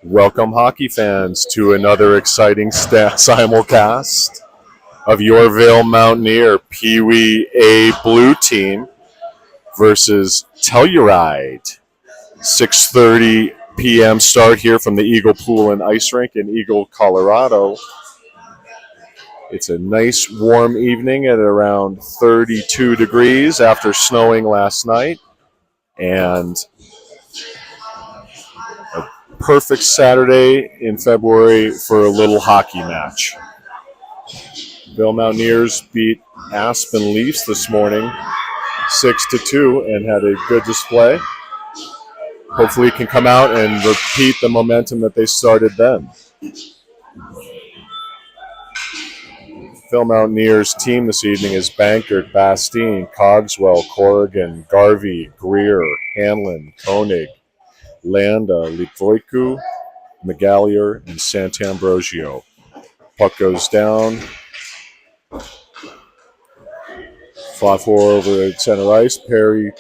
Welcome, hockey fans, to another exciting simulcast of your Vale Mountaineer Pee Wee A Blue Team versus Telluride. 6:30 p.m. start here from the Eagle Pool and Ice Rink in Eagle, Colorado. It's a nice warm evening at around 32 degrees after snowing last night, and a perfect Saturday in February for a little hockey match. Vale Mountaineers beat Aspen Leafs this morning 6-2 and had a good display. Hopefully it can come out and repeat the momentum that they started then. Vale Mountaineers team this evening is Bankert, Bastine, Cogswell, Corrigan, Garvey, Greer, Hanlon, Koenig, Landa, Litvoiku, McGallier, and Sant'Ambrosio. Puck goes down. Fought for over at center ice. Perry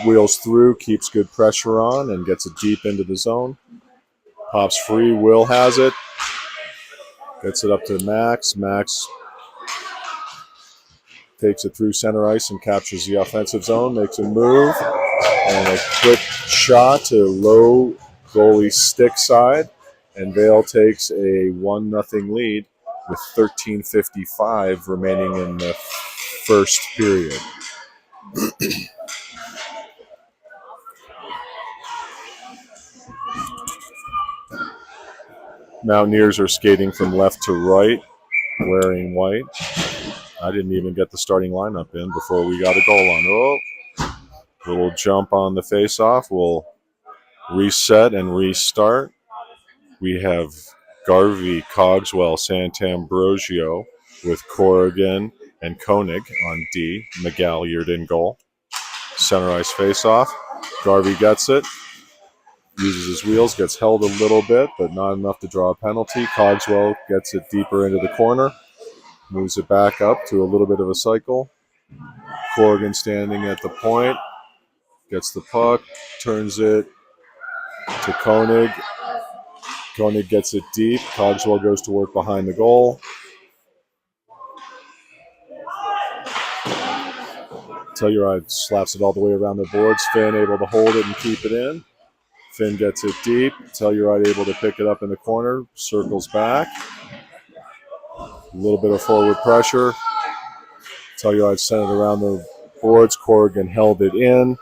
wheels through, keeps good pressure on, and gets it deep into the zone. Pops free. Will has it. Gets it up to Max. Max takes it through center ice and captures the offensive zone. Makes a move. And a quick shot to low goalie stick side. And Vale takes a 1-0 lead with 13:55 remaining in the first period. Mountaineers are skating from left to right, wearing white. I didn't even get the starting lineup in before we got a goal on. Oh, little jump on the face-off. We'll reset and restart. We have Garvey, Cogswell, Sant'Ambrosio with Corrigan and Koenig on D. McGalliard in goal. Center ice face-off. Garvey gets it. Uses his wheels, gets held a little bit, but not enough to draw a penalty. Cogswell gets it deeper into the corner. Moves it back up to a little bit of a cycle. Corrigan standing at the point. Gets the puck. Turns it to Koenig. Koenig gets it deep. Cogswell goes to work behind the goal. Telluride slaps it all the way around the boards. Finn able to hold it and keep it in. Finn gets it deep. Telluride able to pick it up in the corner. Circles back. A little bit of forward pressure. Telluride sent it around the boards. Corrigan held it in.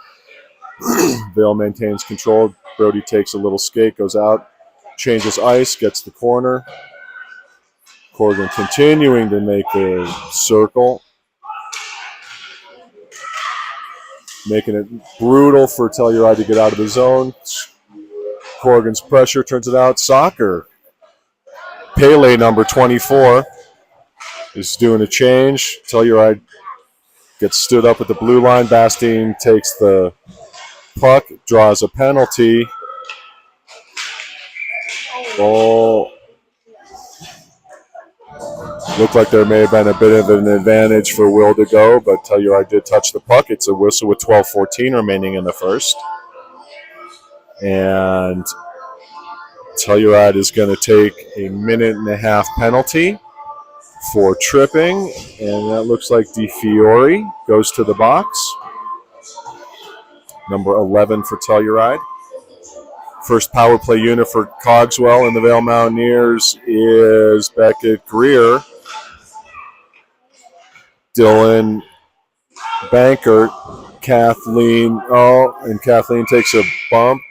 Vale maintains control. Brody takes a little skate, goes out, changes ice, gets the corner. Corrigan continuing to make the circle. Making it brutal for Telluride to get out of the zone. Corrigan's pressure turns it out. Soccer. Pele, number 24, is doing a change. Telluride gets stood up at the blue line. Bastine takes the puck, draws a penalty. Ball. Looked like there may have been a bit of an advantage for Will to go, but Telluride did touch the puck. It's a whistle with 12:14 remaining in the first. And Telluride is going to take a 1.5-minute penalty for tripping, and that looks like Di Fiore goes to the box. Number 11 for Telluride. First power play unit for Cogswell and the Vale Mountaineers is Beckett Greer. Dylan Bankert, Kathleen, and Kathleen takes a bump.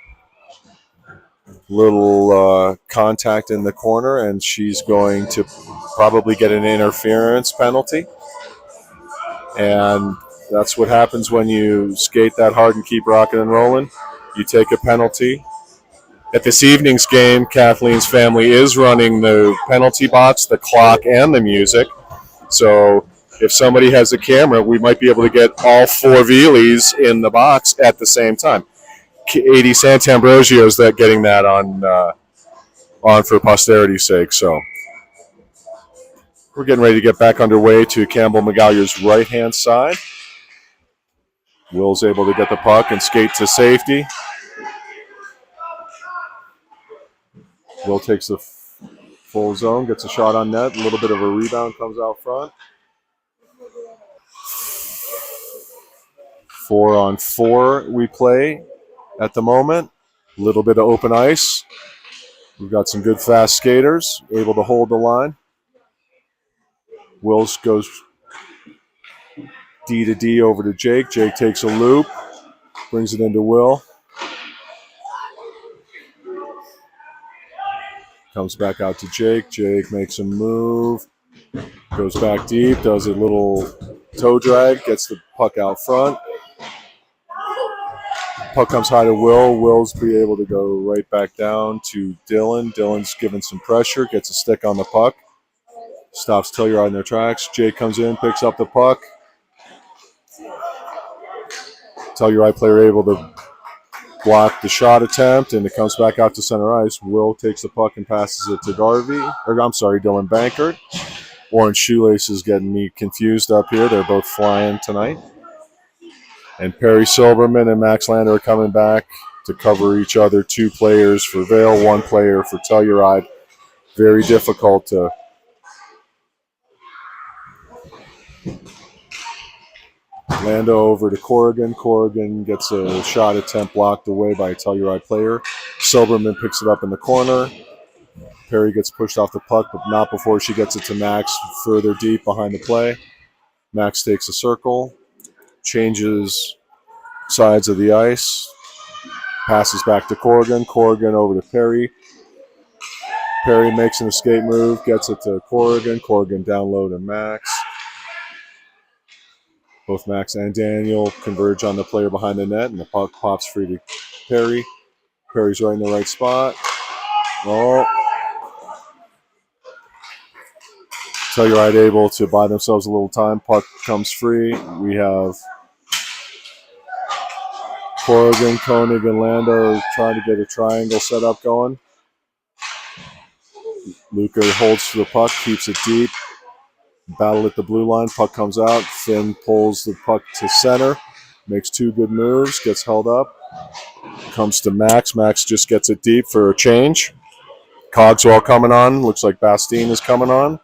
Little contact in the corner, and she's going to probably get an interference penalty. And that's what happens when you skate that hard and keep rocking and rolling. You take a penalty. At this evening's game, Kathleen's family is running the penalty box, the clock, and the music. So if somebody has a camera, we might be able to get all 4 Veelies in the box at the same time. 80 Sant'Ambrosio is getting that on for posterity's sake. So we're getting ready to get back underway to Campbell McGallier's right-hand side. Will's able to get the puck and skate to safety. Will takes the full zone, gets a shot on net. A little bit of a rebound comes out front. 4-on-4 we play at the moment. A little bit of open ice. We've got some good fast skaters, able to hold the line. Wills goes D to D over to Jake. Jake takes a loop, brings it into Will. Comes back out to Jake. Jake makes a move, goes back deep, does a little toe drag, gets the puck out front. Puck comes high to Will. Will's be able to go right back down to Dylan. Dylan's given some pressure, gets a stick on the puck. Stops Telluride in their tracks. Jake comes in, picks up the puck. Telluride player able to block the shot attempt, and it comes back out to center ice. Will takes the puck and passes it to Dylan Bankert. Orange Shoelace is getting me confused up here. They're both flying tonight. And Perry Silberman and Max Lander are coming back to cover each other. 2 players for Vail, 1 player for Telluride. Very difficult to Lando over to Corrigan. Corrigan gets a shot attempt blocked away by a Telluride player. Silberman picks it up in the corner. Perry gets pushed off the puck, but not before she gets it to Max further deep behind the play. Max takes a circle, changes sides of the ice, passes back to Corrigan. Corrigan over to Perry. Perry makes an escape move, gets it to Corrigan. Corrigan down low to Max. Both Max and Daniel converge on the player behind the net, and the puck pops free to Perry. Perry's right in the right spot. Oh. Telluride able to buy themselves a little time. Puck comes free. We have Corrigan, Koenig, and Lando trying to get a triangle set up going. Luca holds the puck, keeps it deep. Battle at the blue line. Puck comes out. Finn pulls the puck to center. Makes 2 good moves. Gets held up. Comes to Max. Max just gets it deep for a change. Cogswell coming on. Looks like Bastine is coming on.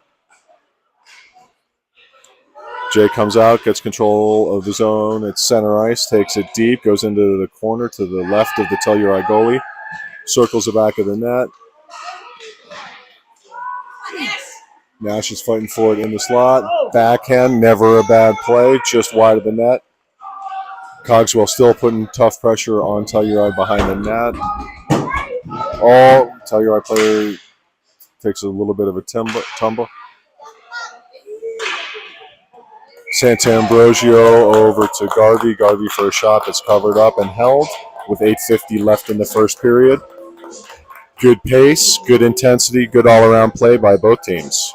Jay comes out, gets control of the zone at center ice, takes it deep, goes into the corner to the left of the Telluride goalie, circles the back of the net. Nash is fighting for it in the slot. Backhand, never a bad play, just wide of the net. Cogswell still putting tough pressure on Telluride behind the net. Telluride player takes a little bit of a tumble. Sant'Ambrosio over to Garvey. Garvey for a shot that's covered up and held with 8:50 left in the first period. Good pace, good intensity, good all-around play by both teams.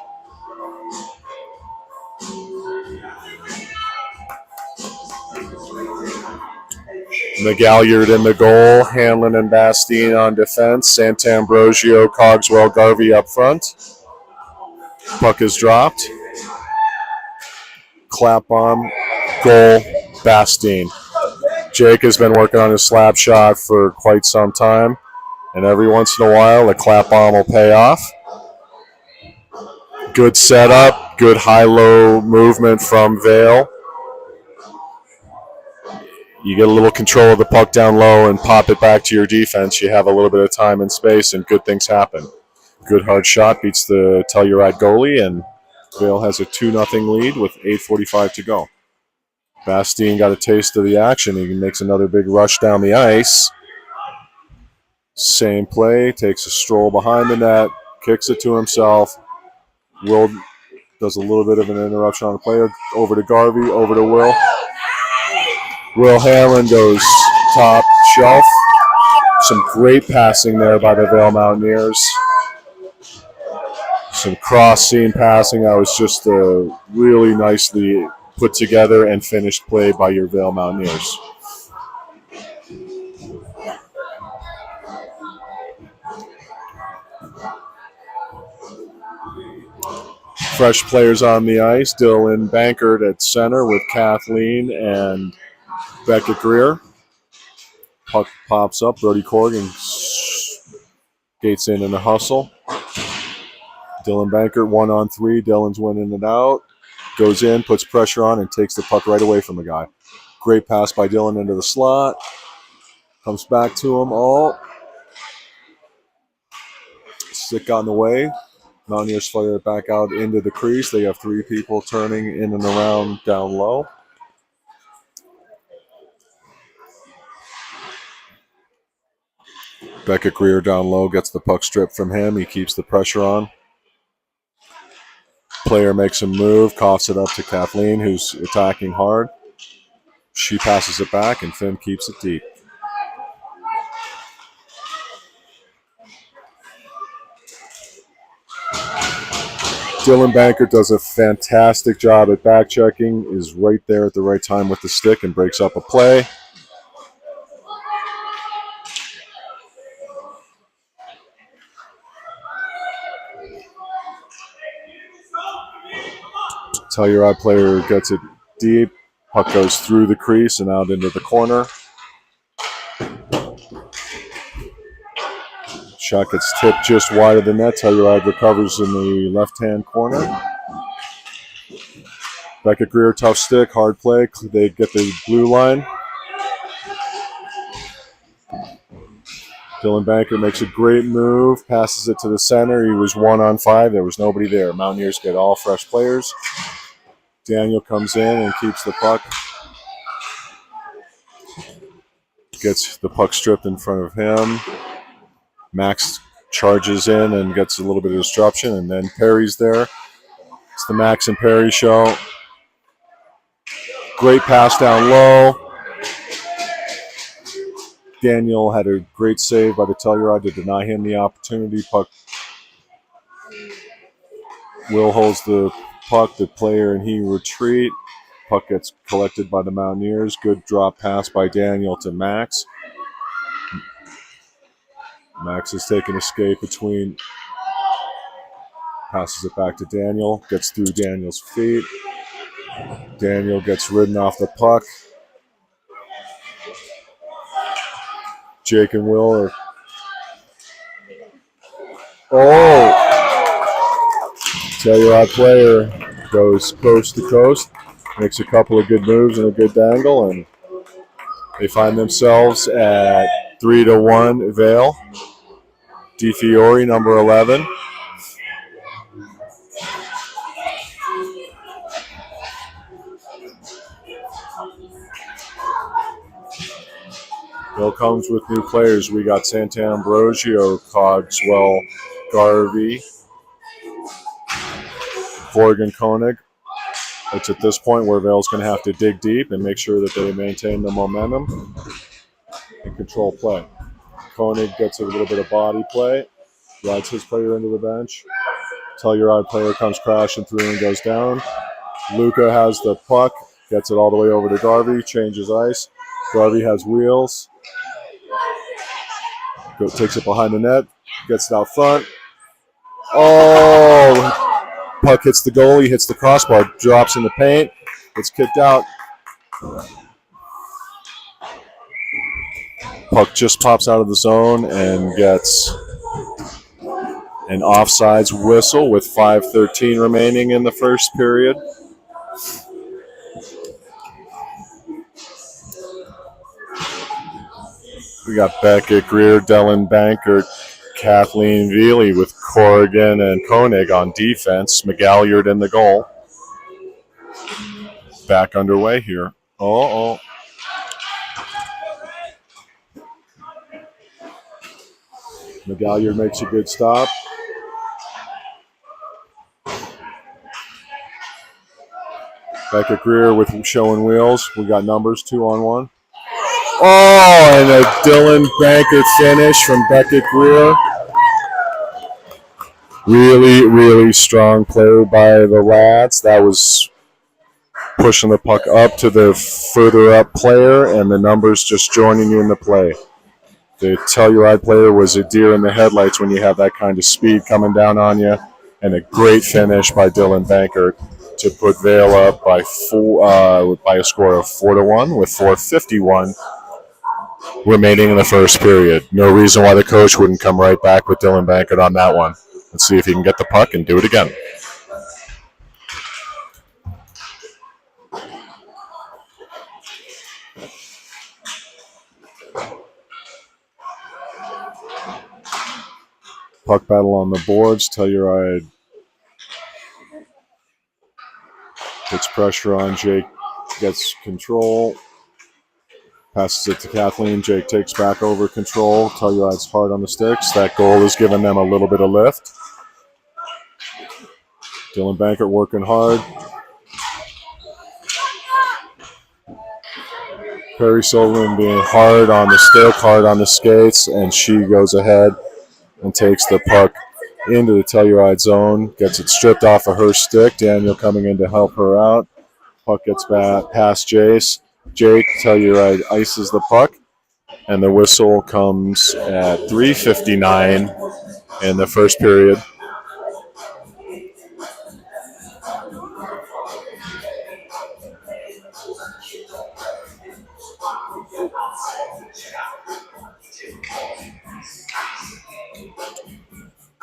McGalliard in the goal, Hanlon and Bastine on defense, Sant'Ambrosio, Cogswell, Garvey up front. Puck is dropped. Clap bomb, goal, Bastine. Jake has been working on his slap shot for quite some time, and every once in a while a clap bomb will pay off. Good setup, good high-low movement from Vail. You get a little control of the puck down low and pop it back to your defense. You have a little bit of time and space, and good things happen. Good hard shot beats the Telluride goalie, and Vail has a 2-0 lead with 8:45 to go. Bastine got a taste of the action. He makes another big rush down the ice. Same play, takes a stroll behind the net, kicks it to himself. Will does a little bit of an interruption on the player. Over to Garvey, over to Will. Will Hanlon goes top shelf. Some great passing there by the Vail Mountaineers. Some cross-seam passing. That was just a really nicely put together and finished play by your Vail Mountaineers. Fresh players on the ice. Dylan Bankert at center with Kathleen and Becca Greer. Puck pops up. Brody Corrigan Gates in a hustle. Dylan Bankert 1-on-3. Dylan's winning it out. Goes in, puts pressure on, and takes the puck right away from the guy. Great pass by Dylan into the slot. Comes back to him. Oh. Stick got in the way. Mountaineers fire it back out into the crease. They have 3 people turning in and around down low. Beckett Greer down low gets the puck stripped from him. He keeps the pressure on. Player makes a move, coughs it up to Kathleen, who's attacking hard. She passes it back, and Finn keeps it deep. Dylan Banker does a fantastic job at back checking, is right there at the right time with the stick, and breaks up a play. Telluride player gets it deep. Puck goes through the crease and out into the corner. Shot gets tipped just wide of the net. Telluride recovers in the left-hand corner. Beckett Greer, tough stick, hard play. They get the blue line. Dylan Banker makes a great move, passes it to the center. He was 1-on-5. There was nobody there. Mountaineers get all fresh players. Daniel comes in and keeps the puck. Gets the puck stripped in front of him. Max charges in and gets a little bit of disruption, and then Perry's there. It's the Max and Perry show. Great pass down low. Daniel had a great save by the Telluride to deny him the opportunity. Puck. Will holds the puck. The player and he retreat. Puck gets collected by the Mountaineers. Good drop pass by Daniel to Max. Max is taking a skate between. Passes it back to Daniel. Gets through Daniel's feet. Daniel gets ridden off the puck. Jake and Will are. Oh! Telluride player goes coast to coast, makes a couple of good moves and a good dangle, and they find themselves at 3-1 Vale. DeFiore, number 11. Vale comes with new players. We got Sant'Ambrosio, Cogswell, Garvey, Corrigan, Koenig. It's at this point where Vale's going to have to dig deep and make sure that they maintain the momentum and control play. Koenig gets a little bit of body play, rides his player into the bench. Telluride player comes crashing through and goes down. Luca has the puck, gets it all the way over to Garvey, changes ice. Garvey has wheels. Takes it behind the net, gets it out front. Oh! Puck hits the goalie, hits the crossbar, drops in the paint, gets kicked out. Puck just pops out of the zone and gets an offsides whistle with 5:13 remaining in the first period. We got Beckett Greer, Dylan Banker, Kathleen Veely with Corrigan and Koenig on defense. McGalliard in the goal. Back underway here. Oh. McGalliard makes a good stop. Beckett Greer with showing wheels. We got numbers 2-on-1. Oh, and a Dylan Bankert finish from Beckett Greer. Really, really strong play by the lads. That was pushing the puck up to the further up player, and the numbers just joining in the play. The Telluride player was a deer in the headlights when you have that kind of speed coming down on you, and a great finish by Dylan Bankert to put Vale up by a score of 4-1 with 4:51 remaining in the first period. No reason why the coach wouldn't come right back with Dylan Bankert on that one. Let's see if he can get the puck and do it again. Puck battle on the boards. Telluride puts pressure on Jake, gets control, passes it to Kathleen. Jake takes back over control. Telluride's hard on the sticks. That goal has given them a little bit of lift. Dylan Bankert working hard. Perry Silverman being hard on the stick, hard on the skates, and she goes ahead and takes the puck into the Telluride zone, gets it stripped off of her stick. Daniel coming in to help her out. Puck gets back past Jace. Jake, Telluride ices the puck, and the whistle comes at 3:59 in the first period.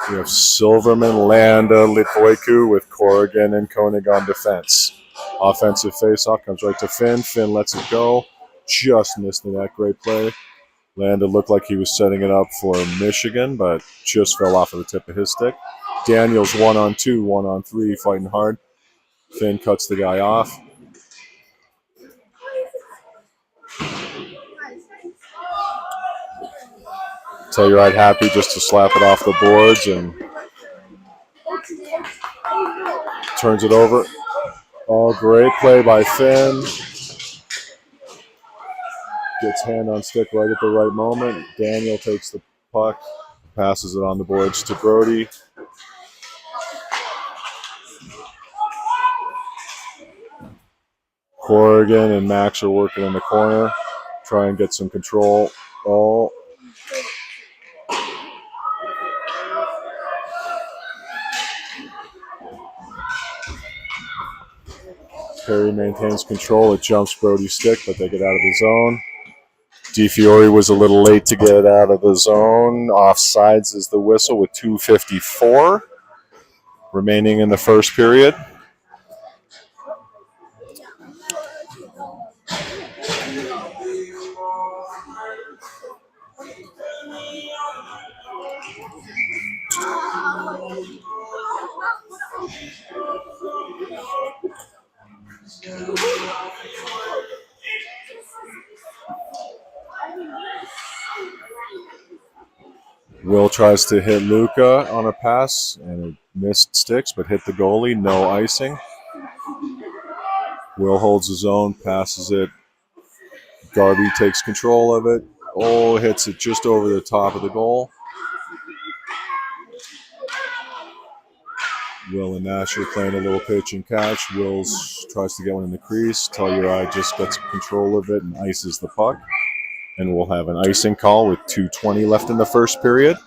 We have Silverman, Landa, Litvoiku with Corrigan and Koenig on defense. Offensive faceoff comes right to Finn. Finn lets it go. Just missed the net. Great play. Landa looked like he was setting it up for Michigan, but just fell off of the tip of his stick. Daniels 1-on-2, 1-on-3, fighting hard. Finn cuts the guy off. Telluride happy just to slap it off the boards and turns it over. Oh, great play by Finn. Gets hand on stick right at the right moment. Daniel takes the puck, passes it on the boards to Brody. Corrigan and Max are working in the corner, try and get some control. Oh. Perry maintains control. It jumps Brody's stick, but they get out of the zone. DiFiore was a little late to get out of the zone. Offsides is the whistle with 2:54 remaining in the first period. Will tries to hit Luca on a pass, and it missed sticks, but hit the goalie. No icing. Will holds his own, passes it. Garvey takes control of it. Oh, hits it just over the top of the goal. Will and Nash are playing a little pitch and catch. Wills tries to get one in the crease. Telluride just gets control of it and ices the puck. And we'll have an icing call with 2:20 left in the first period.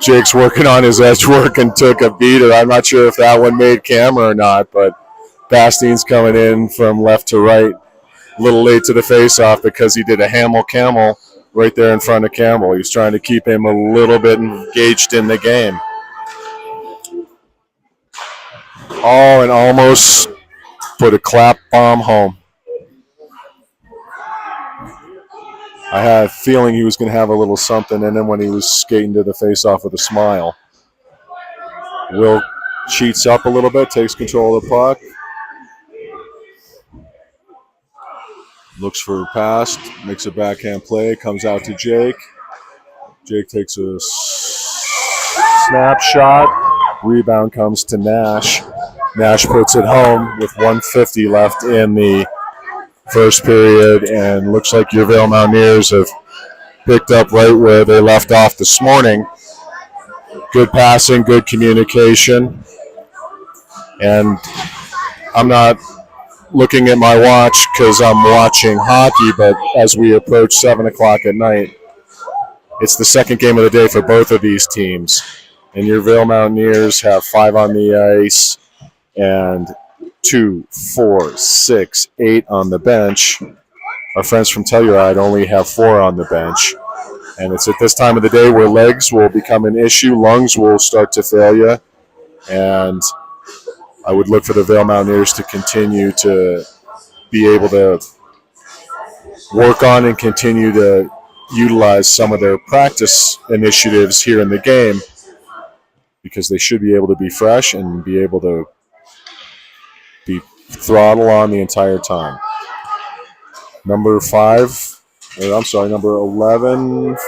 Jake's working on his edge work and took a beater. I'm not sure if that one made camera or not, but Bastien's coming in from left to right. A little late to the faceoff because he did a Hamel-Camel right there in front of Campbell. He was trying to keep him a little bit engaged in the game. Oh, and almost put a clap bomb home. I had a feeling he was going to have a little something in him when he was skating to the face-off with a smile. Will cheats up a little bit, takes control of the puck. Looks for a pass, makes a backhand play, comes out to Jake. Jake takes a snapshot. Rebound comes to Nash. Nash puts it home with 1:50 left in the first period, and looks like your Vail Mountaineers have picked up right where they left off this morning. Good passing, good communication. And I'm not looking at my watch because I'm watching hockey, but as we approach 7 o'clock at night, it's the second game of the day for both of these teams. And your Vail Mountaineers have 5 on the ice, and 2, 4, 6, 8 on the bench. Our friends from Telluride only have 4 on the bench. And it's at this time of the day where legs will become an issue, lungs will start to fail you, and I would look for the Vail Mountaineers to continue to be able to work on and continue to utilize some of their practice initiatives here in the game, because they should be able to be fresh and be able to be throttle on the entire time. Number 11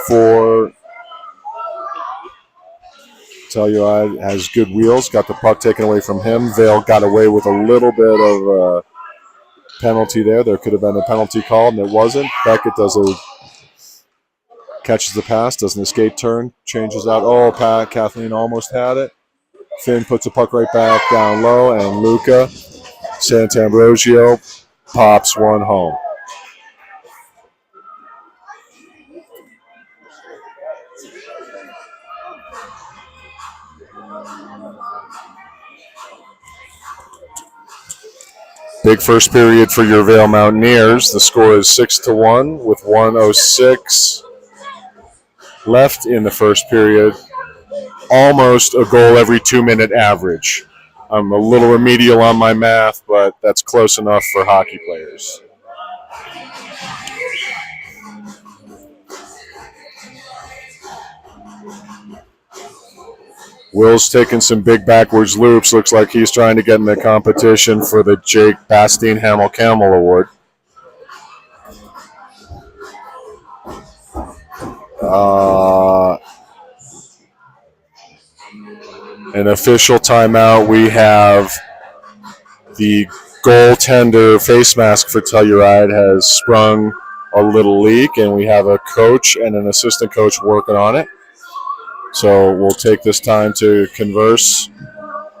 for Telluride has good wheels, got the puck taken away from him. Vail got away with a little bit of a penalty there. There could have been a penalty called, and it wasn't. Beckett catches the pass, does an escape turn, changes out. Oh, Kathleen almost had it. Finn puts the puck right back down low, and Luca Santambrosio pops one home. Big first period for your Vail Mountaineers. The score is 6-1 with 1:06 left in the first period. Almost a goal every 2-minute average. I'm a little remedial on my math, but that's close enough for hockey players. Will's taking some big backwards loops. Looks like he's trying to get in the competition for the Jake Bastien Hamel Camel Award. An official timeout. We have the goaltender face mask for Telluride has sprung a little leak, and we have a coach and an assistant coach working on it. So we'll take this time to converse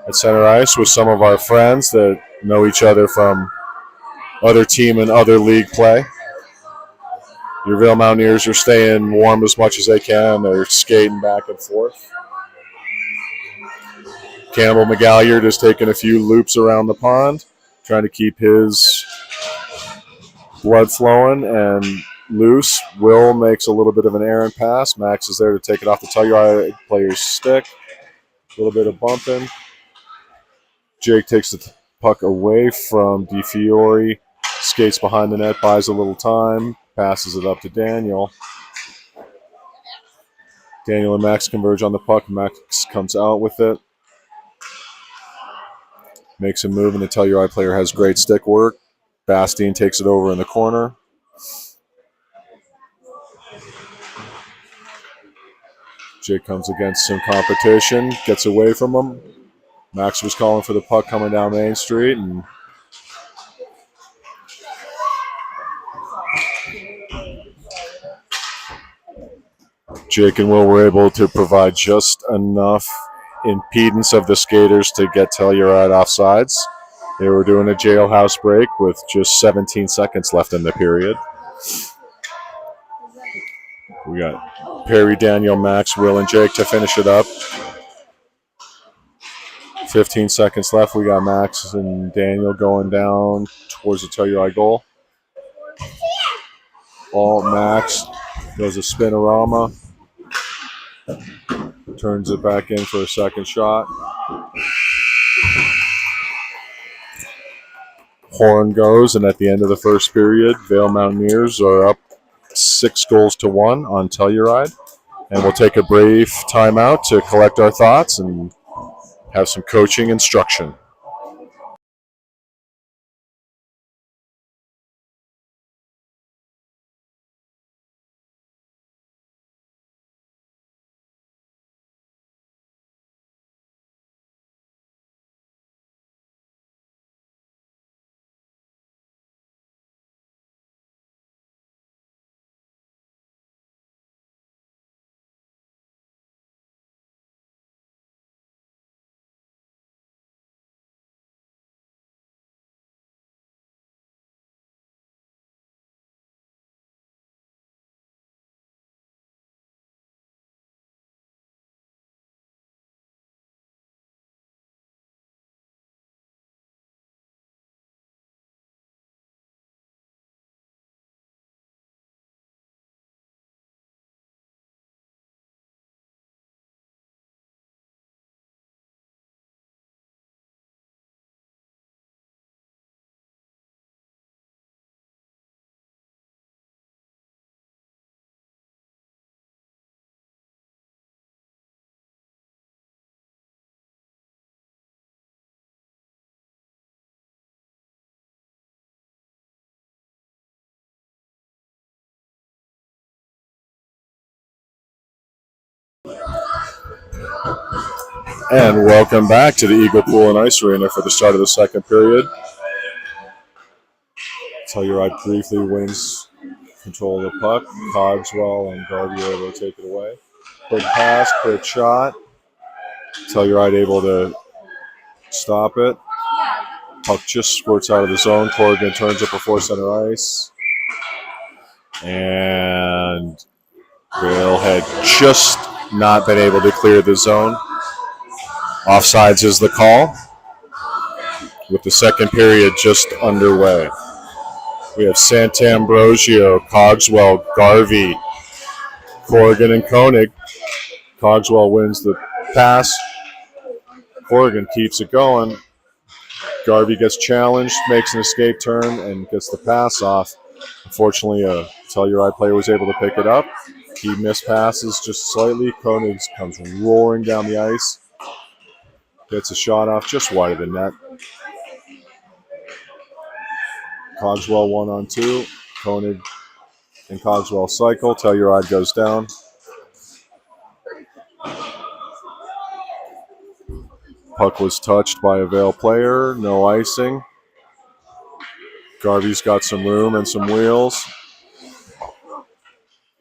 at center ice with some of our friends that know each other from other team and other league play. Your Vail Mountaineers are staying warm as much as they can. They're skating back and forth. Campbell McGalliard is taking a few loops around the pond, trying to keep his blood flowing and loose. Will makes a little bit of an errant pass. Max is there to take it off the Telluride player's stick. A little bit of bumping. Jake takes the puck away from DiFiore, skates behind the net, buys a little time, passes it up to Daniel. Daniel and Max converge on the puck. Max comes out with it. Makes a move, and the Telluride player has great stick work. Bastien takes it over in the corner. Jake comes against some competition, gets away from him. Max was calling for the puck coming down Main Street, and Jake and Will were able to provide just enough impedance of the skaters to get Telluride offsides. They were doing a jailhouse break with just 17 seconds left in the period. We got Perry, Daniel, Max, Will, and Jake to finish it up. 15 seconds left. We got Max and Daniel going down towards the Telluride goal. Ball, Max does a spinorama. Turns it back in for a second shot. Horn goes, and at the end of the first period, Vail Mountaineers are up 6-1 on Telluride. And we'll take a brief timeout to collect our thoughts and have some coaching instruction. And welcome back to the Eagle Pool and Ice Arena for the start of the second period. Telluride briefly wins control of the puck. Cogswell and Garvey are able to take it away. Quick pass, quick shot. Telluride able to stop it. Puck just squirts out of the zone. Corrigan turns it before center ice. And Bill had just not been able to clear the zone. Offsides is the call, with the second period just underway. We have Santambrosio, Cogswell, Garvey, Corrigan, and Koenig. Cogswell wins the pass. Corrigan keeps it going. Garvey gets challenged, makes an escape turn, and gets the pass off. Unfortunately, a Telluride player was able to pick it up. He missed passes just slightly. Koenig comes roaring down the ice. Gets a shot off just wide of the net. Cogswell 1-on-2. Koenig and Cogswell cycle. Telluride goes down. Puck was touched by a Vail player. No icing. Garvey's got some room and some wheels.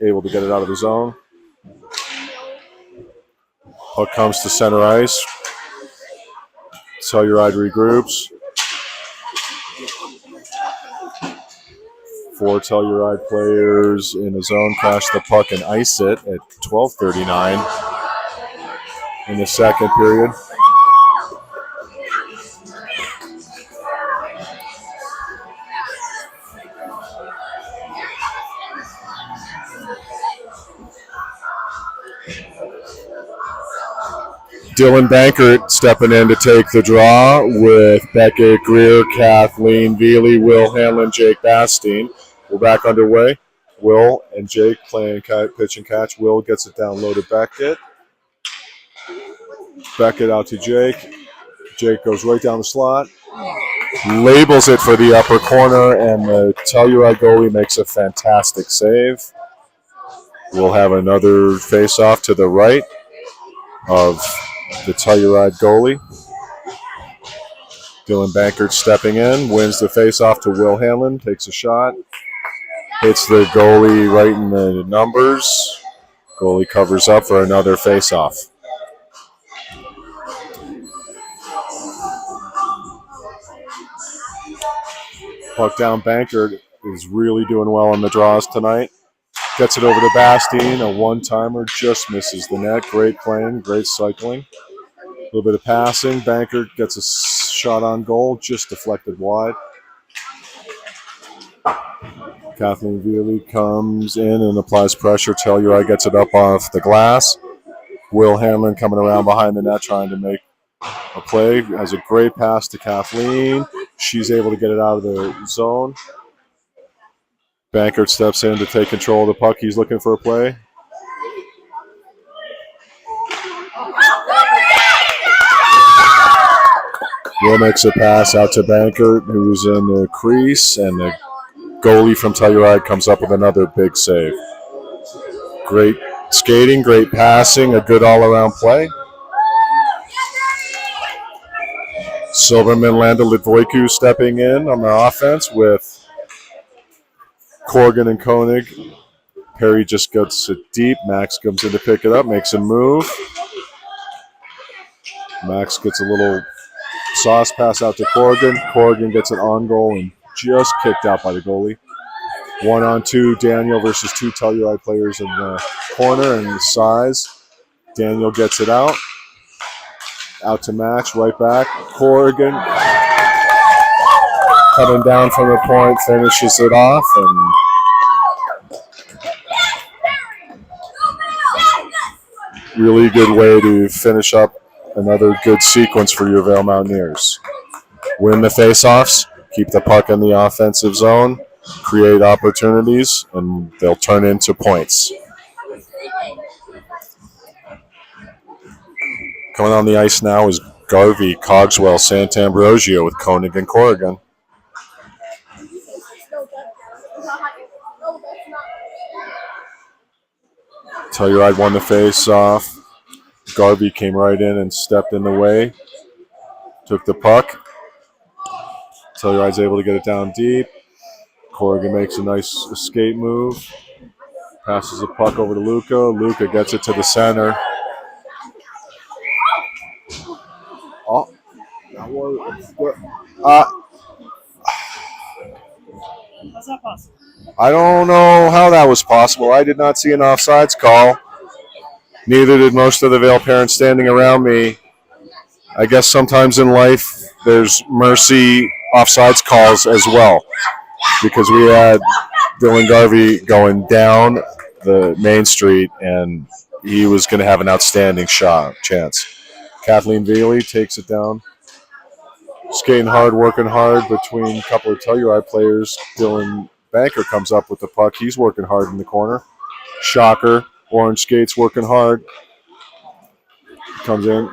Able to get it out of the zone. Puck comes to center ice. Telluride regroups. 4 Telluride players in the zone crash the puck and ice it at 12:39 in the second period. Dylan Bankert stepping in to take the draw with Beckett, Greer, Kathleen, Veely, Will Hanlon, Jake Bastine. We're back underway. Will and Jake playing pitch and catch. Will gets it down low to Beckett. Beckett out to Jake. Jake goes right down the slot. Labels it for the upper corner, and the Telluride goalie makes a fantastic save. We'll have another face-off to the right of the Telluride goalie. Dylan Bankert stepping in, wins the face-off to Will Hanlon, takes a shot, hits the goalie right in the numbers. Goalie covers up for another face-off. Puck down. Bankert is really doing well on the draws tonight. Gets it over to Bastine, a one-timer, just misses the net. Great playing, great cycling. A little bit of passing. Bankert gets a shot on goal, just deflected wide. Kathleen Veely comes in and applies pressure. Telluride gets it up off the glass. Will Hanlon coming around behind the net trying to make a play. Has a great pass to Kathleen. She's able to get it out of the zone. Bankert steps in to take control of the puck. He's looking for a play. Will makes a pass out to Bankert, who's in the crease, and the goalie from Telluride comes up with another big save. Great skating, great passing, a good all-around play. Silverman, Landa, Litvoiku stepping in on the offense with Corrigan and Koenig. Perry just gets it deep. Max comes in to pick it up, makes a move. Max gets a little sauce pass out to Corrigan. Corrigan gets it on goal and just kicked out by the goalie. 1-on-2, Daniel versus 2 Telluride players in the corner and the size. Daniel gets it out. Out to Max, right back. Corrigan coming down from the point, finishes it off, and really good way to finish up another good sequence for your Vail Mountaineers. Win the faceoffs, keep the puck in the offensive zone, create opportunities, and they'll turn into points. Coming on the ice now is Garvey, Cogswell, Santambrosio with Koenig and Corrigan. Telluride won the face-off. Garvey came right in and stepped in the way. Took the puck. Telluride's able to get it down deep. Corrigan makes a nice escape move. Passes the puck over to Luca. Luca gets it to the center. Oh, that was. How's that possible? I don't know how that was possible. I did not see an offsides call. Neither did most of the Vale parents standing around me. I guess sometimes in life there's mercy offsides calls as well, because we had Dylan Garvey going down the main street and he was going to have an outstanding chance. Kathleen Vealey takes it down. Skating hard, working hard between a couple of Telluride players. Dylan Banker comes up with the puck. He's working hard in the corner. Shocker. Orange skates working hard. Comes in.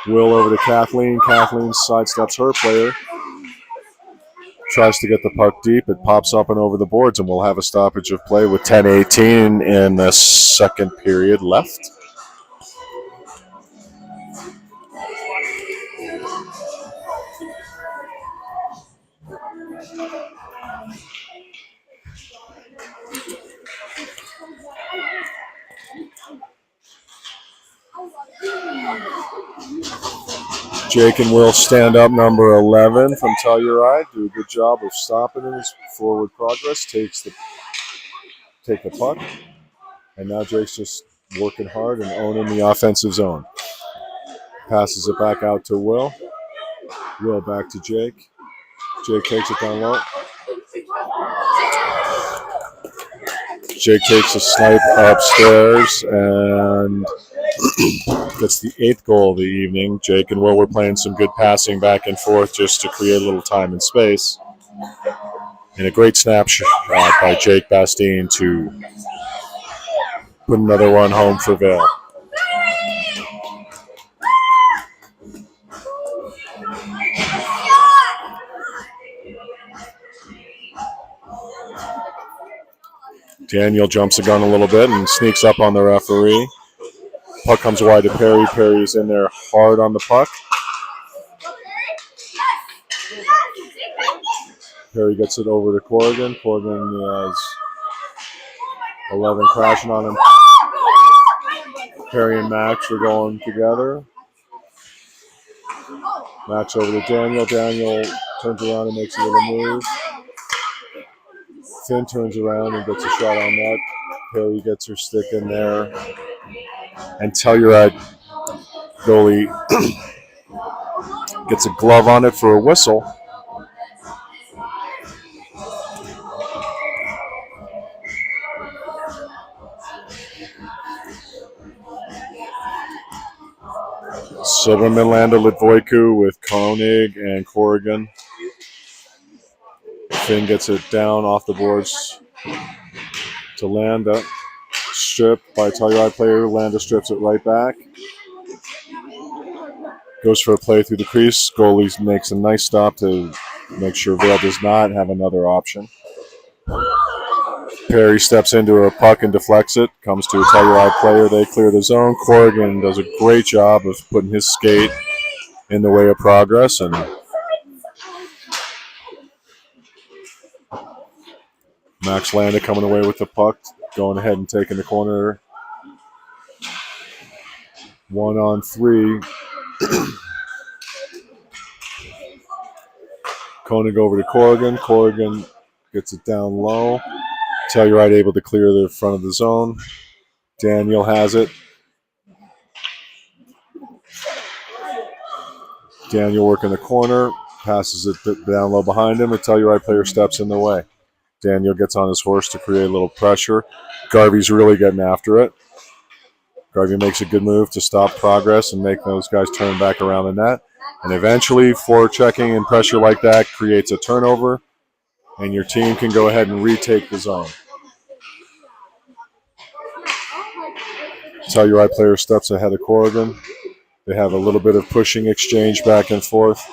Will over to Kathleen. Kathleen sidesteps her player. Tries to get the puck deep. It pops up and over the boards, and we'll have a stoppage of play with 10:18 in the second period left. Jake and Will stand up, number 11 from Telluride. Do a good job of stopping his forward progress. Take the puck. And now Jake's just working hard and owning the offensive zone. Passes it back out to Will. Will back to Jake. Jake takes it down low. Jake takes a snipe upstairs and gets the 8th goal of the evening. Jake and Will were playing some good passing back and forth just to create a little time and space. And a great snapshot by Jake Bastine to put another one home for Vale. Daniel jumps the gun a little bit and sneaks up on the referee. Puck comes wide to Perry. Perry's in there hard on the puck. Perry gets it over to Corrigan. Corrigan has 11 crashing on him. Perry and Max are going together. Max over to Daniel. Daniel turns around and makes a little move. Finn turns around and gets a shot on that. Perry gets her stick in there. And Telluride goalie gets a glove on it for a whistle. Silverman, Landa, Litvoiku with Koenig and Corrigan. Finn gets it down off the boards to Landa. Stripped by Telluride player. Landa strips it right back. Goes for a play through the crease. Goalie makes a nice stop to make sure Vale does not have another option. Perry steps into a puck and deflects it. Comes to a Telluride player. They clear the zone. Corrigan does a great job of putting his skate in the way of progress. And Max Landa coming away with the puck. Going ahead and taking the corner. 1-on-3. Koenig over to Corrigan. Corrigan gets it down low. Telluride able to clear the front of the zone. Daniel has it. Daniel working the corner. Passes it down low behind him. A Telluride player steps in the way. Daniel gets on his horse to create a little pressure. Garvey's really getting after it. Garvey makes a good move to stop progress and make those guys turn back around the net. And eventually, forechecking and pressure like that creates a turnover, and your team can go ahead and retake the zone. Telluride player steps ahead of Corrigan. They have a little bit of pushing exchange back and forth.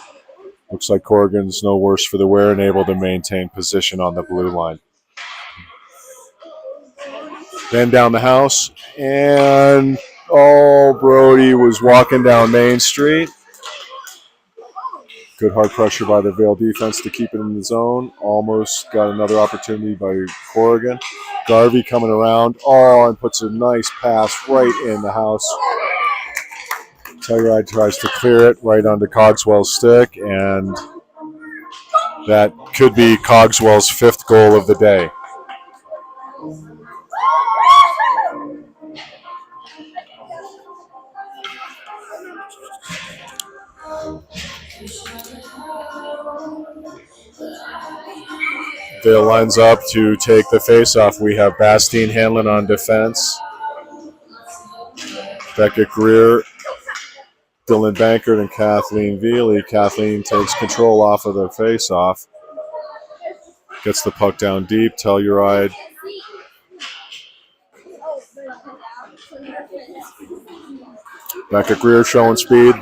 Looks like Corrigan's no worse for the wear and able to maintain position on the blue line. then down the house, and oh, Brody was walking down Main Street. Good hard pressure by the Vail defense to keep it in the zone. Almost got another opportunity by Corrigan. Garvey coming around, and puts a nice pass right in the house. Telluride tries to clear it right onto Cogswell's stick, and that could be Cogswell's 5th goal of the day. Vail lines up to take the face-off. We have Bastine Hanlon on defense. Becca Greer, Dylan Bankert, and Kathleen Veely. Kathleen takes control off of the face-off. Gets the puck down deep. Telluride Becca Greer showing speed.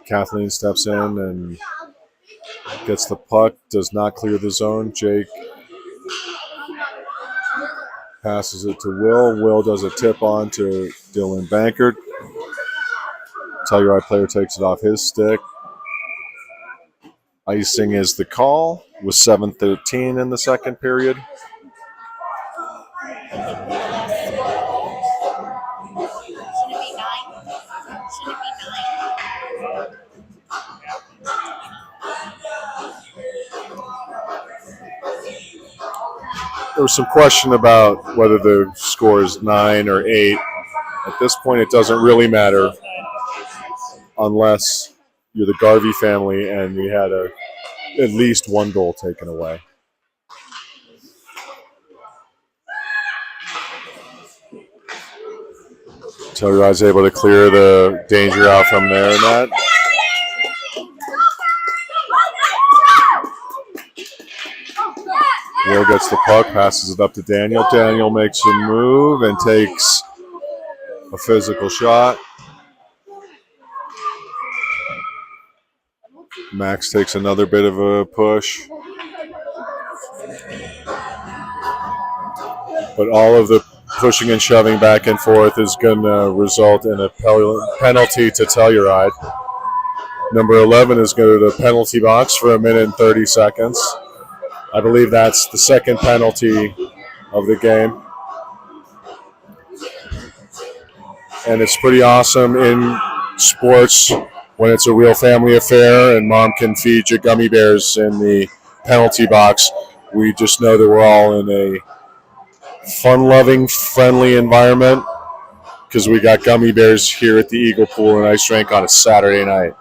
Kathleen steps in and gets the puck. Does not clear the zone. Jake passes it to Will. Will does a tip on to Dylan Bankert. Telluride player takes it off his stick. Icing is the call with 7:13 in the second period. There was some question about whether the score is 9 or 8. At this point, it doesn't really matter unless you're the Garvey family and you had at least one goal taken away. Telluride's able to clear the danger out from there, Matt. Will gets the puck, passes it up to Daniel. Daniel makes a move and takes a physical shot. Max takes another bit of a push. But all of the pushing and shoving back and forth is going to result in a penalty to Telluride. Number 11 is going to the penalty box for 1 minute and 30 seconds. I believe that's the second penalty of the game. And it's pretty awesome in sports when it's a real family affair and mom can feed you gummy bears in the penalty box. We just know that we're all in a fun-loving, friendly environment because we got gummy bears here at the Eagle Pool and Ice Rink on a Saturday night.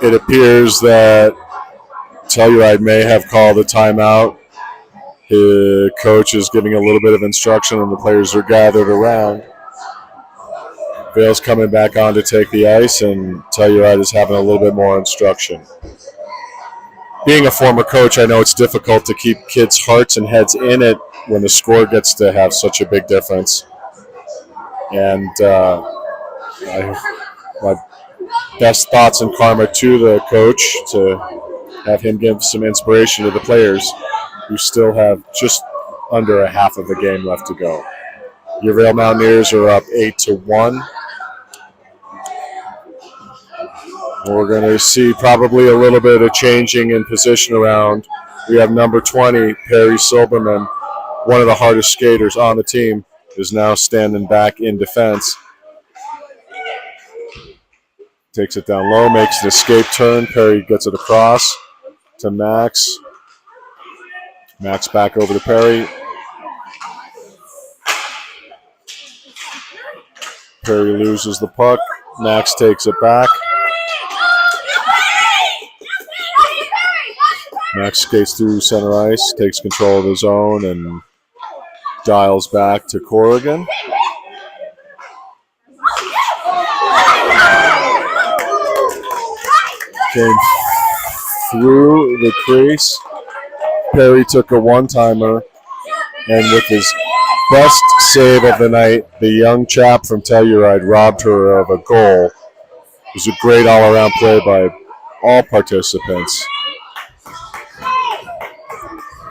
It appears that Telluride may have called a timeout. The coach is giving a little bit of instruction and the players are gathered around. Vail's coming back on to take the ice and Telluride is having a little bit more instruction. Being a former coach, I know it's difficult to keep kids' hearts and heads in it when the score gets to have such a big difference. And my best thoughts and karma to the coach to have him give some inspiration to the players who still have just under a half of the game left to go. Your Vail Mountaineers are up 8-1. We're going to see probably a little bit of changing in position around. We have number 20, Perry Silberman, one of the hardest skaters on the team, is now standing back in defense. Takes it down low, makes an escape turn. Perry gets it across to Max. Max back over to Perry. Perry loses the puck. Max takes it back. Max skates through center ice, takes control of his own, and dials back to Corrigan. Came through the crease. Perry took a one-timer, and with his best save of the night, the young chap from Telluride robbed her of a goal. It was a great all-around play by all participants.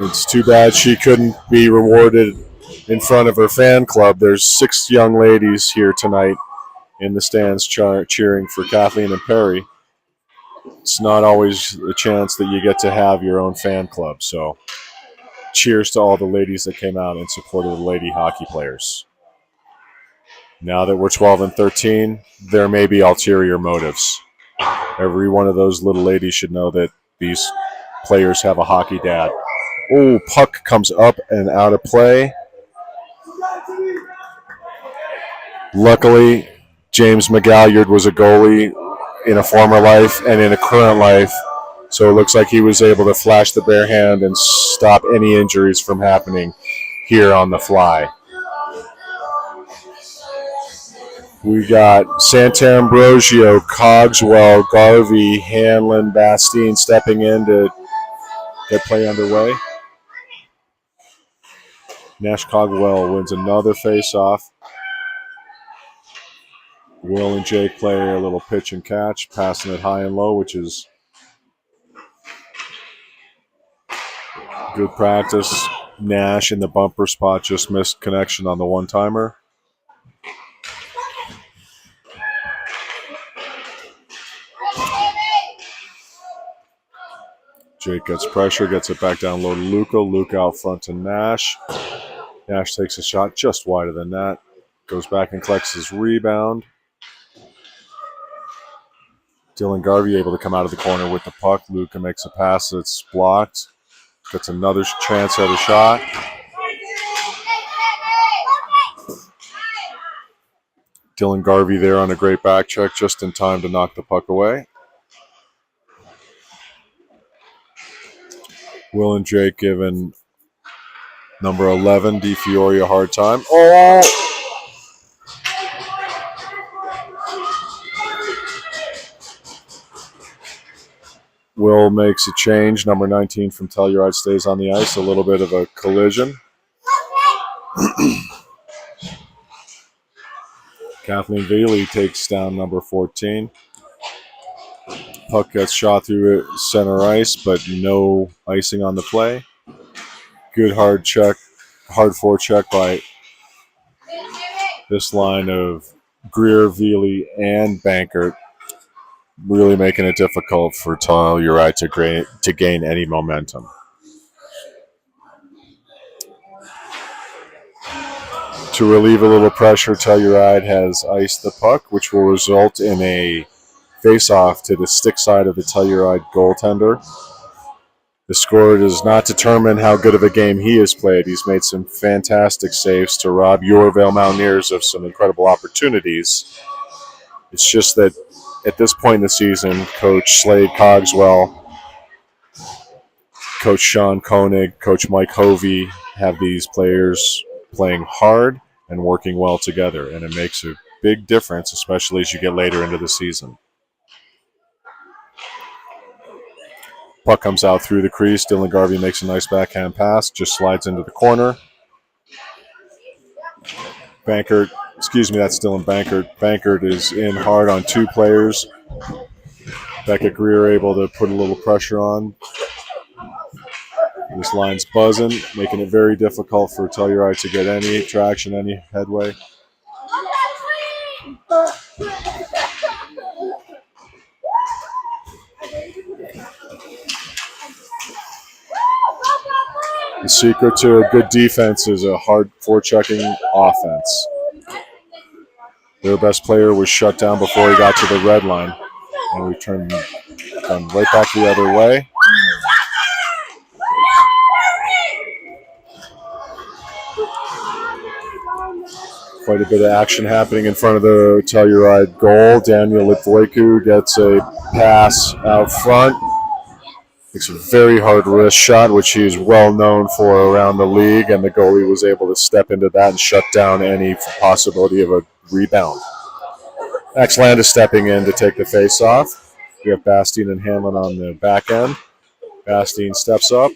It's too bad she couldn't be rewarded in front of her fan club. There's 6 young ladies here tonight in the stands cheering for Kathleen and Perry. It's not always a chance that you get to have your own fan club. So cheers to all the ladies that came out in support of the lady hockey players. Now that we're 12 and 13, there may be ulterior motives. Every one of those little ladies should know that these players have a hockey dad. Oh, puck comes up and out of play. Luckily, James McGalliard was a goalie in a former life and in a current life, so it looks like he was able to flash the bare hand and stop any injuries from happening here on the fly. We got Santambrosio, Cogswell, Garvey, Hanlon, Bastine stepping in to get play underway. Nash Cogwell wins another face-off. Will and Jake play a little pitch and catch, passing it high and low, which is good practice. Nash in the bumper spot just missed connection on the one-timer. Jake gets pressure, gets it back down low to Luca. Luca out front to Nash. Nash takes a shot just wide of the net. Goes back and collects his rebound. Dylan Garvey able to come out of the corner with the puck. Luca makes a pass that's blocked. Gets another chance at a shot. Dylan Garvey there on a great back check, just in time to knock the puck away. Will and Jake giving number 11, DiFiore, a hard time. Oh! Will makes a change. Number 19 from Telluride stays on the ice. A little bit of a collision. Kathleen Veely takes down number 14. Puck gets shot through center ice, but no icing on the play. Good hard forecheck by this line of Greer, Veely, and Bankert, really making it difficult for Telluride to gain any momentum. To relieve a little pressure, Telluride has iced the puck, which will result in a face-off to the stick side of the Telluride goaltender. The score does not determine how good of a game he has played. He's made some fantastic saves to rob Yorvale Mountaineers of some incredible opportunities. It's just that at this point in the season, Coach Slade Cogswell, Coach Sean Koenig, Coach Mike Hovey have these players playing hard and working well together, and it makes a big difference, especially as you get later into the season. Puck comes out through the crease. Dylan Garvey makes a nice backhand pass, just slides into the corner. That's Dylan Bankert. Bankert is in hard on 2 players. Becca Greer able to put a little pressure on. This line's buzzing, making it very difficult for Telluride to get any traction, any headway. The secret to a good defense is a hard forechecking offense. Their best player was shut down before he got to the red line, and we turned right back the other way. Quite a bit of action happening in front of the Telluride goal. Daniel Litvoiku gets a pass out front. It's a very hard wrist shot, which he is well known for around the league, and the goalie was able to step into that and shut down any possibility of a rebound. Axland is stepping in to take the face off. We have Bastien and Hanlon on the back end. Bastien steps up,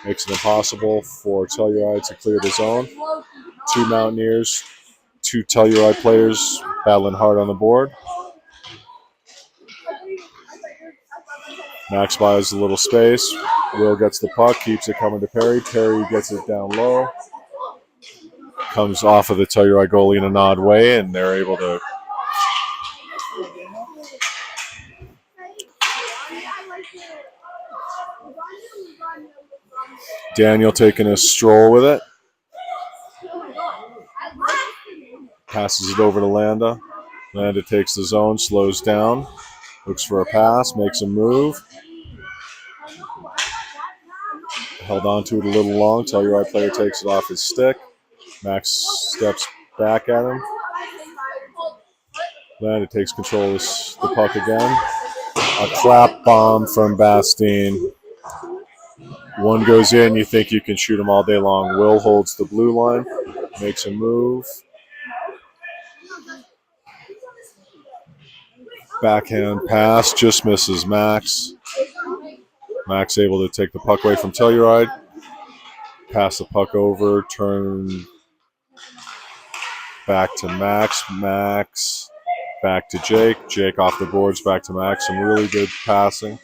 makes it impossible for Telluride to clear the zone. Two Mountaineers, two Telluride players battling hard on the board. Max buys a little space. Will gets the puck, keeps it coming to Perry. Perry gets it down low. Comes off of the Telluride goalie in an odd way, and they're able to Daniel taking a stroll with it. Passes it over to Landa. Landa takes the zone, slows down, looks for a pass, makes a move. Held on to it a little long. Telluride player takes it off his stick. Max steps back at him. Landa takes control of the puck again. A clap bomb from Bastien. One goes in, you think you can shoot him all day long. Will holds the blue line, makes a move. Backhand pass, just misses Max. Max able to take the puck away from Telluride. Pass the puck over, turn back to Max. Max back to Jake. Jake off the boards, back to Max. Some really good passing.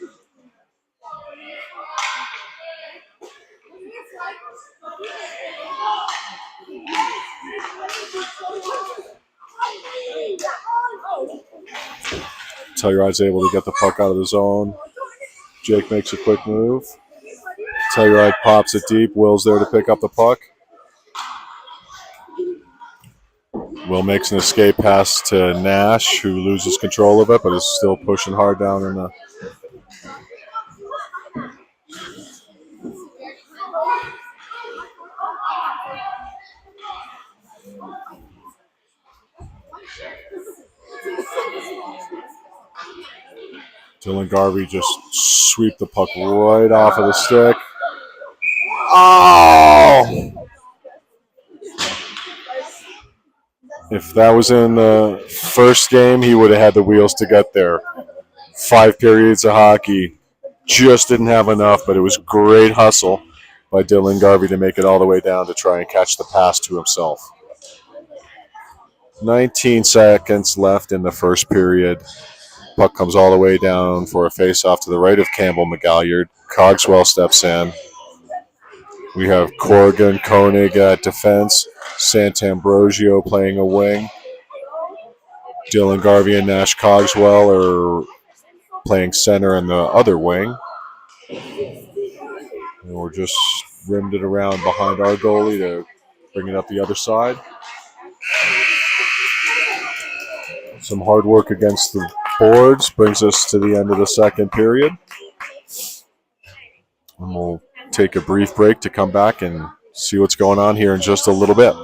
Telluride's able to get the puck out of the zone. Jake makes a quick move. Telluride pops it deep. Will's there to pick up the puck. Will makes an escape pass to Nash, who loses control of it, but is still pushing hard down in the. Dylan Garvey just sweep the puck right off of the stick. Oh! If that was in the first game, he would have had the wheels to get there. 5 periods of hockey. Just didn't have enough, but it was great hustle by Dylan Garvey to make it all the way down to try and catch the pass to himself. 19 seconds left in the first period. Puck comes all the way down for a face-off to the right of Campbell McGalliard. Cogswell steps in. We have Corrigan, Koenig at defense. Santambrosio playing a wing. Dylan Garvey and Nash Cogswell are playing center in the other wing. And we're just rimmed it around behind our goalie to bring it up the other side. Some hard work against the boards brings us to the end of the second period. And we'll take a brief break to come back and see what's going on here in just a little bit.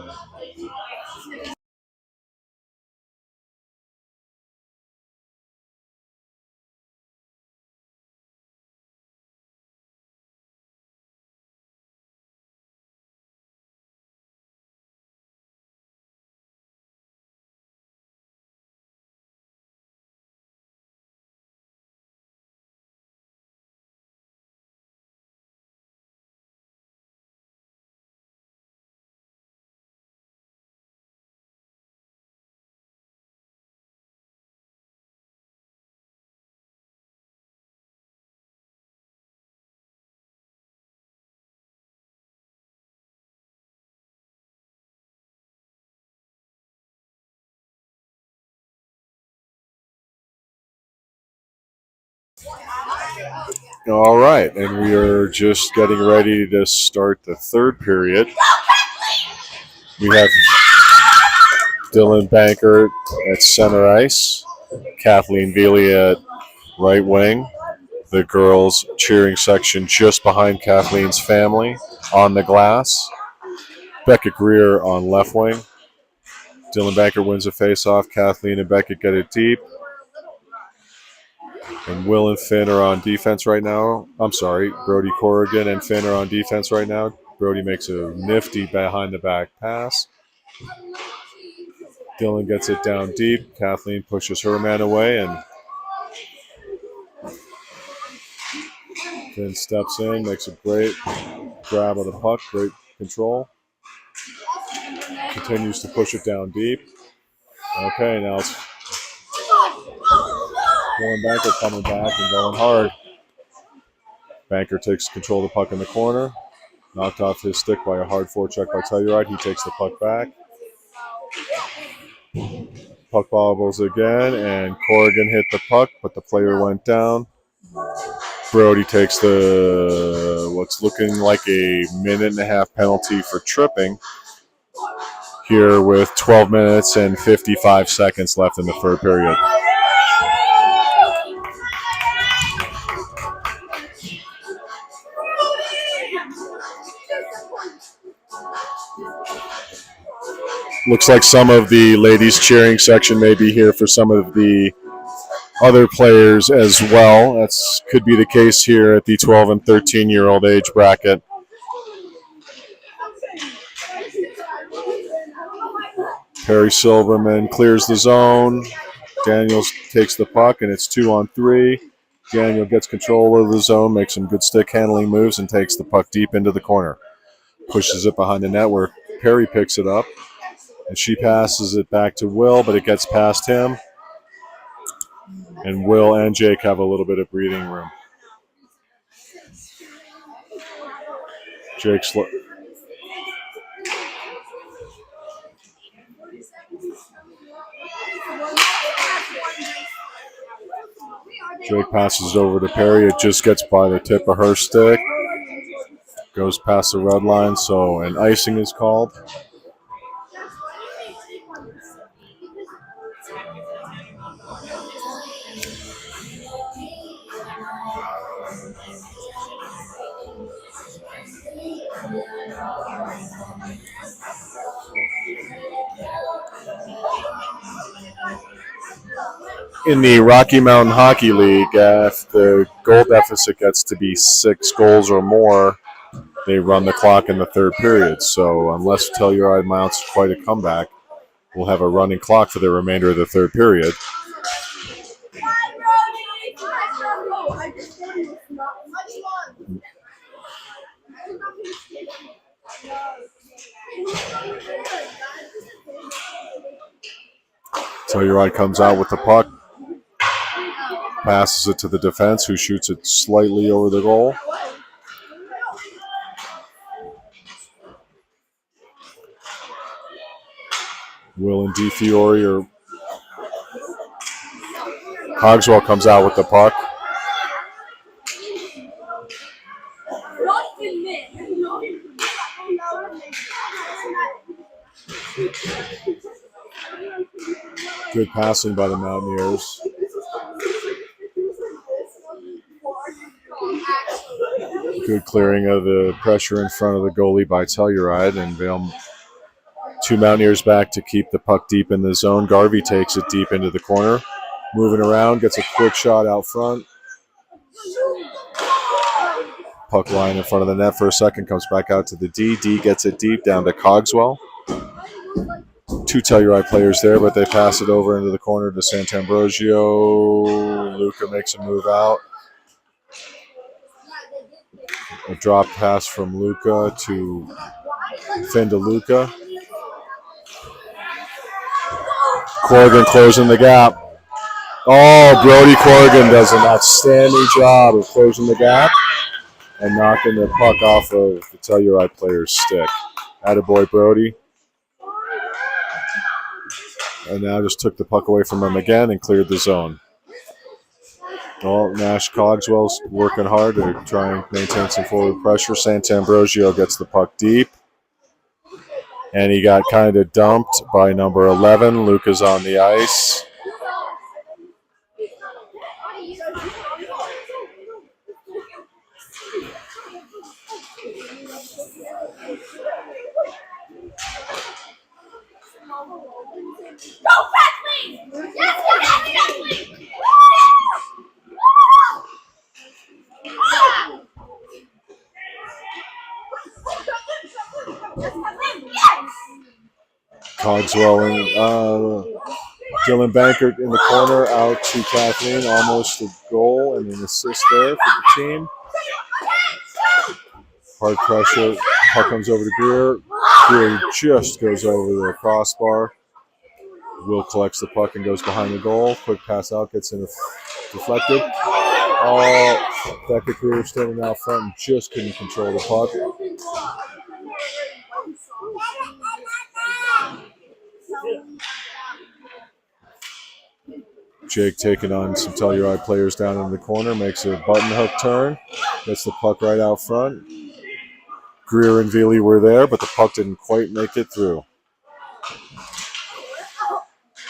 All right, and we are just getting ready to start the third period. We have Dylan Bankert at center ice, Kathleen Veely at right wing, the girls cheering section just behind Kathleen's family on the glass, Becca Greer on left wing. Dylan Bankert wins a faceoff. Kathleen and Becca get it deep. And Will and Finn are on defense right now. I'm sorry, Brody Corrigan and Finn are on defense right now. Brody makes a nifty behind-the-back pass. Dylan gets it down deep. Kathleen pushes her man away, and Finn steps in, makes a great grab of the puck, great control. Continues to push it down deep. Okay, now it's Dylan Banker coming back and going hard. Banker takes control of the puck in the corner. Knocked off his stick by a hard forecheck by Telluride. He takes the puck back. Puck bobbles again, and Corrigan hit the puck, but the player went down. Brody takes what's looking like a minute-and-a-half penalty for tripping here with 12 minutes and 55 seconds left in the third period. Looks like some of the ladies cheering section may be here for some of the other players as well. That could be the case here at the 12 and 13-year-old age bracket. Perry Silverman clears the zone. Daniels takes the puck, and it's 2-on-3. Daniel gets control of the zone, makes some good stick handling moves, and takes the puck deep into the corner. Pushes it behind the net where Perry picks it up, and she passes it back to Will, but it gets past him. And Will and Jake have a little bit of breathing room. Jake passes over to Perry. It just gets by the tip of her stick. Goes past the red line, so an icing is called. In the Rocky Mountain Hockey League, if the goal deficit gets to be 6 goals or more, they run the clock in the third period. So unless Telluride mounts quite a comeback, we'll have a running clock for the remainder of the third period. Telluride comes out with the puck, passes it to the defense, who shoots it slightly over the goal. Will and DeFiore or Cogswell comes out with the puck. Good passing by the Mountaineers. Good clearing of the pressure in front of the goalie by Telluride, and two Mountaineers back to keep the puck deep in the zone. Garvey takes it deep into the corner. Moving around, gets a quick shot out front. Puck line in front of the net for a second, comes back out to the D. D gets it deep down to Cogswell. Two Telluride players there, but they pass it over into the corner to Sant'Ambrosio. Luca makes a move out. A drop pass from Luca to Finn to Luca. Corrigan closing the gap. Oh, Brody Corrigan does an outstanding job of closing the gap and knocking the puck off of the Telluride player's stick. Attaboy, Brody. And now just took the puck away from him again and cleared the zone. Well, Nash Cogswell's working hard to try and maintain some forward pressure. Sant'Ambrosio gets the puck deep. And he got kind of dumped by number 11. Luca's on the ice. Cogswell and Dylan Bankert in the corner, out to Kathleen, almost a goal and an assist there for the team. Hard pressure, puck comes over to Greer. Greer just goes over the crossbar. Will collects the puck and goes behind the goal. Quick pass out, gets in deflected. Oh, Becca Greer standing out front and just couldn't control the puck. Jake taking on some Telluride players down in the corner, makes a button hook turn, gets the puck right out front. Greer and Veely were there, but the puck didn't quite make it through.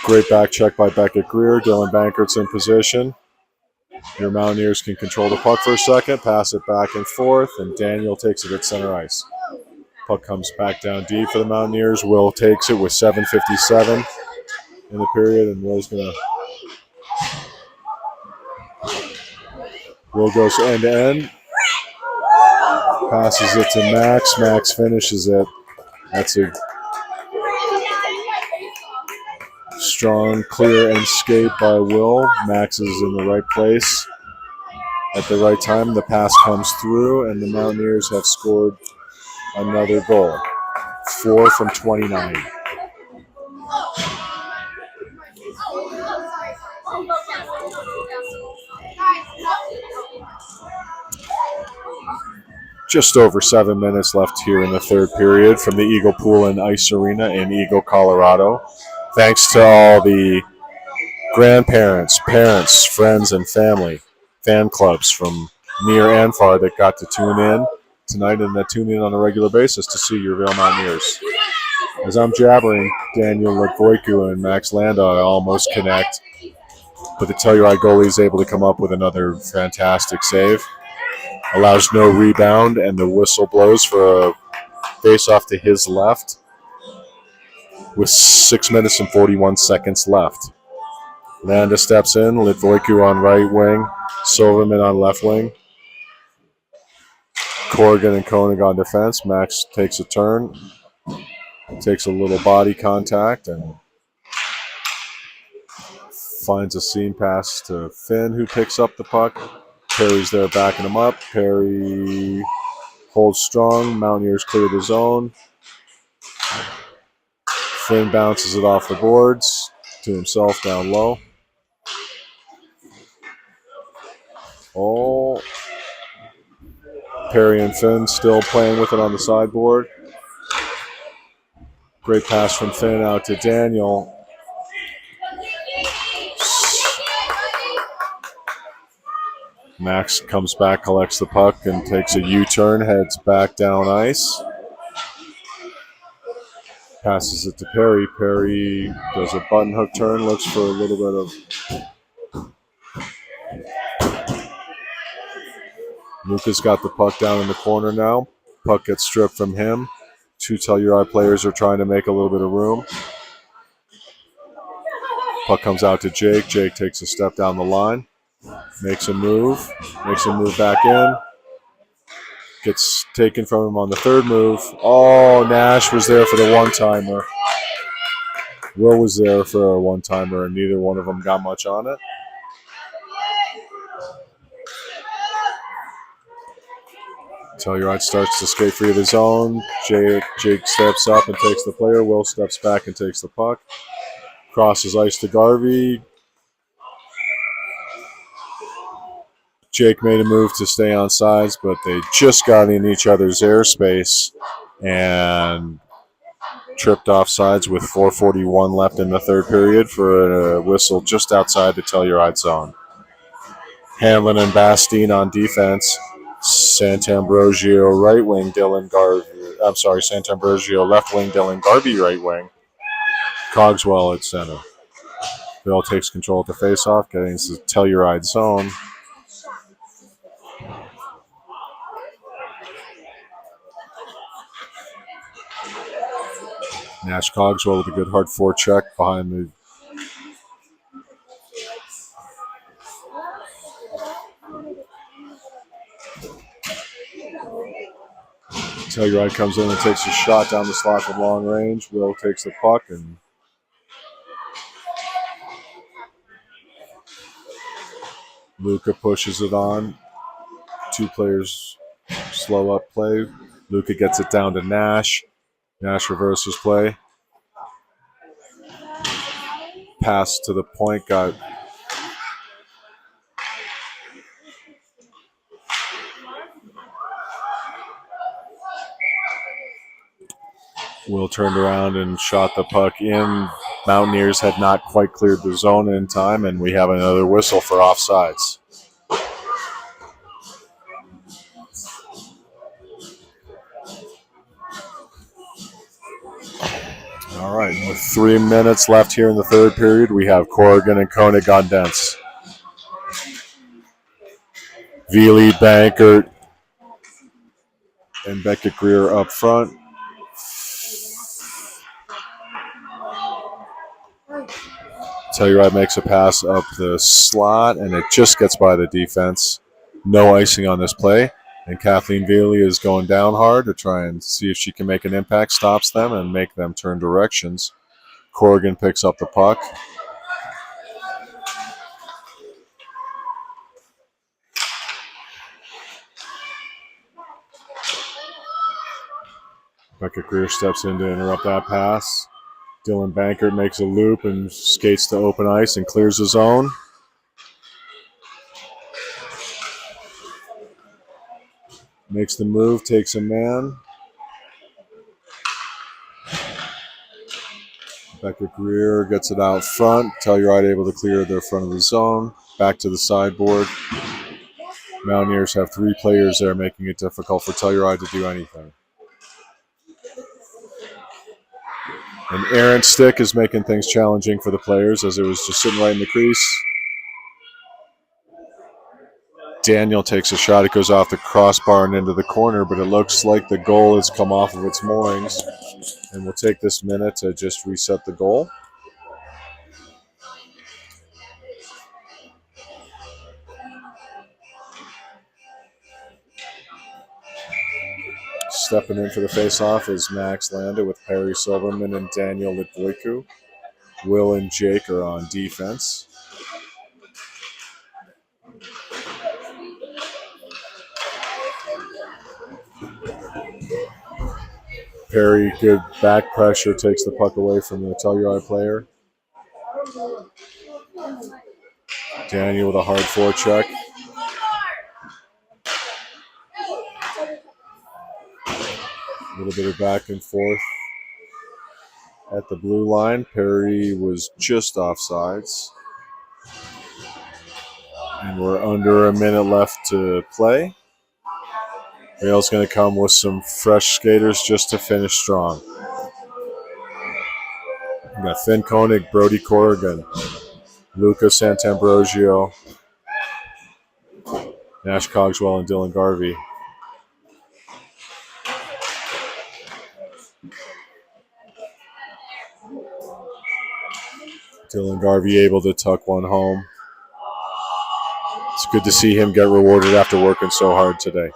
Great back check by Beckett Greer. Dylan Bankert's in position. Your Mountaineers can control the puck for a second, pass it back and forth, and Daniel takes it at center ice. Puck comes back down deep for the Mountaineers. Will takes it with 7:57 in the period, and Will goes end to end. Passes it to Max. Max finishes it. That's a strong, clear, and skate by Will. Max is in the right place at the right time. The pass comes through, and the Mountaineers have scored another goal. 4 from 29. Just over 7 minutes left here in the third period from the Eagle Pool and Ice Arena in Eagle, Colorado. Thanks to all the grandparents, parents, friends, and family, fan clubs from near and far that got to tune in tonight and that tune in on a regular basis to see your Vail Mountaineers. As I'm jabbering, Daniel Litvoiku and Max Landau almost connect, but the Telluride goalie is able to come up with another fantastic save. Allows no rebound, and the whistle blows for a face-off to his left with 6 minutes and 41 seconds left. Landa steps in, Litvoiku on right wing, Silverman on left wing. Corrigan and Koenig on defense. Max takes a turn, takes a little body contact, and finds a seam pass to Finn, who picks up the puck. Perry's there backing him up. Perry holds strong. Mountaineers clear the zone. Finn bounces it off the boards to himself down low. Oh, Perry and Finn still playing with it on the sideboard. Great pass from Finn out to Daniel. Max comes back, collects the puck, and takes a U-turn, heads back down ice. Passes it to Perry. Perry does a button hook turn, looks for a little bit of... Luca's got the puck down in the corner now. Puck gets stripped from him. 2 Telluride players are trying to make a little bit of room. Puck comes out to Jake. Jake takes a step down the line. Makes a move back in. Gets taken from him on the third move. Oh, Nash was there for the one-timer. Will was there for a one-timer, and neither one of them got much on it. Telluride starts to skate free of the zone. Jake steps up and takes the player. Will steps back and takes the puck. Crosses ice to Garvey. Jake made a move to stay on sides, but they just got in each other's airspace and tripped off sides with 4:41 left in the third period for a whistle just outside the Telluride zone. Hanlon and Bastine on defense. Santambrosio right wing, Santambrosio left wing, Dylan Garvey right wing. Cogswell at center. Bill takes control at the faceoff, getting into the Telluride zone. Nash Cogswell with a good hard forecheck behind the Telluride comes in and takes a shot down the slot from long range. Will takes the puck and Luca pushes it on. Two players slow up play. Luca gets it down to Nash. Nash reverses play. Pass to the point got Will turned around and shot the puck in. Mountaineers had not quite cleared the zone in time, and we have another whistle for offsides. All right, with 3 minutes left here in the third period, we have Corrigan and Koenig on Dents. Veely, Bankert, and Beckett Greer up front. Telluride makes a pass up the slot, and it just gets by the defense. No icing on this play. And Kathleen Veely is going down hard to try and see if she can make an impact, stops them, and make them turn directions. Corrigan picks up the puck. Becca Greer steps in to interrupt that pass. Dylan Bankert makes a loop and skates to open ice and clears the zone. Makes the move, takes a man. Becca Greer gets it out front. Telluride able to clear their front of the zone. Back to the sideboard. Mountaineers have 3 players there, making it difficult for Telluride to do anything. An errant stick is making things challenging for the players as it was just sitting right in the crease. Daniel takes a shot. It goes off the crossbar and into the corner, but it looks like the goal has come off of its moorings. And we'll take this minute to just reset the goal. Stepping in for the face-off is Max Landa with Perry Silverman and Daniel Litvoiku. Will and Jake are on defense. Perry, good back pressure, takes the puck away from the Telluride player. Daniel with a hard forecheck. A little bit of back and forth at the blue line. Perry was just offsides. And we're under a minute left to play. Vail's going to come with some fresh skaters just to finish strong. We got Finn Koenig, Brody Corrigan, Luca Santambrosio, Nash Cogswell, and Dylan Garvey. Dylan Garvey able to tuck one home. It's good to see him get rewarded after working so hard today.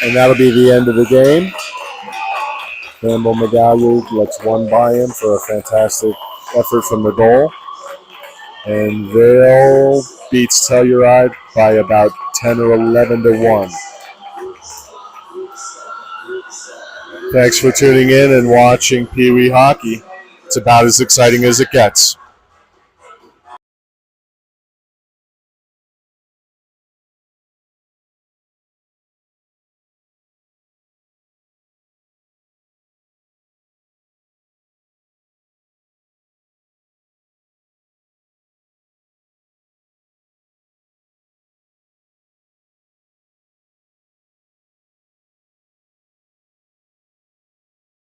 And that'll be the end of the game. Campbell Medallion lets one by him for a fantastic effort from the goal. And Vail beats Telluride by about 10 or 11 to 1. Thanks for tuning in and watching Pee Wee Hockey. It's about as exciting as it gets.